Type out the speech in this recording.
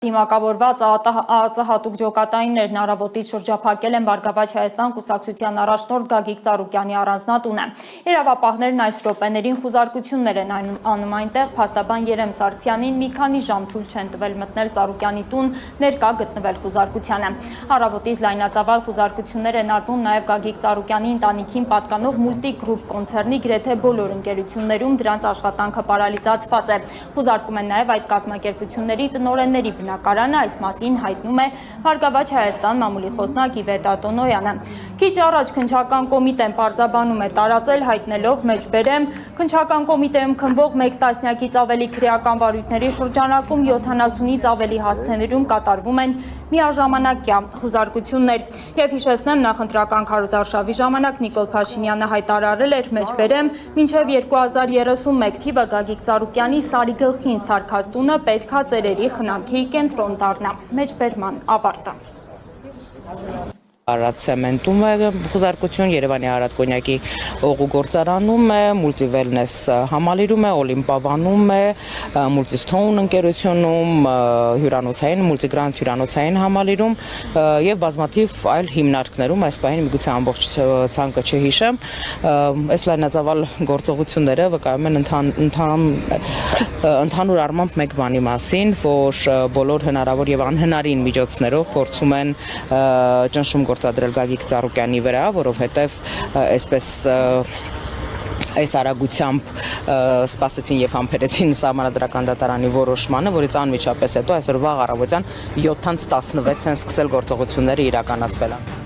Դիմակավորված ԱԱԾ ջոկատայիններն առավոտից շրջափակել են Բարգավաճ Հայաստան կուսակցության առաջնորդ Գագիկ Ծառուկյանի առանձնատունը։ Իրավապահներն այս րոպեներին խուզարկություններ են անում այնտեղ, փաստաբան Երեմ Սարգսյանին մի քանի ժամ թույլ չեն տվել մտնել Ծառուկյանի տուն, ներկա գտնվել խուզարկությանը։ Առավոտից լայնածավալ խուզարկություններ են արվում նաև Գագիկ Ծառուկյանի ընտանիքին պատկանող Multi Group կոնցեռնի գրեթե բոլոր ընկերություններում, դրանց աշխատանքը պարալիզացված է։ Խուզարկում են նաև այդ կազմակերպությունների տնօրենների բնակարանը, այս մասին հայտնում է Բարգավաճ Հայաստան մամուլի խոսնակ Իվետ Ատոնոյանը։ Քիչ առաջ քննչական կոմիտեն պարզաբանում է տարածել, հայտնելով մեջբերեմ քննչական կոմիտեում քննվող 1 տասնյակից ավելի քրեական վարույթների շրջանակում 70-ից ավելի հասցեներում կատարվում են միաժամանակյա խուզարկություններ։ Եվ հիշեցնեմ, նախընտրական քարոզարշավի ժամանակ Նիկոլ Փաշինյանը հայտարարել էր մեջբերեմ մինչև 2031 թիվը Գագիկ Ծառուկյանի Սարիգլխին սարքած տունը պետքա ծերերի խնամքի կենտրոն դառնա։ Մեջբերման ավարտը։ Արադ ցեմենտում է խուզարկություն, Երևանի Արադ կոնյակի օղու գործարանում է, Multi-Wellness համալիրում է, Օլիմպավանում է, Multi-Stone ընկերությունում, հյուրանոցային, Multi-Grand հյուրանոցային համալիրում եւ բազմաթիվ այլ հիմնարկներում, այս պահին միգուցե ամբողջ ցանկը չհիշեմ, այս լայնածավալ գործողությունները վկայում են ընդհանուր առմամբ մեկ բանի մասին, որ բոլոր հնարավոր եւ անհնարին միջոցներով փորձում են ճնշում գործադրել Գագիկ Ծառուկյանի վրա, որովհետև այսպես այս արագությամբ սպասեցին եւ համբերեցին Սահմանադրական դատարանի որոշմանը, որից անմիջապես հետո այսօր վաղ առավոտյան 7-ից 16 են սկսել գործողությունները իրականացվել։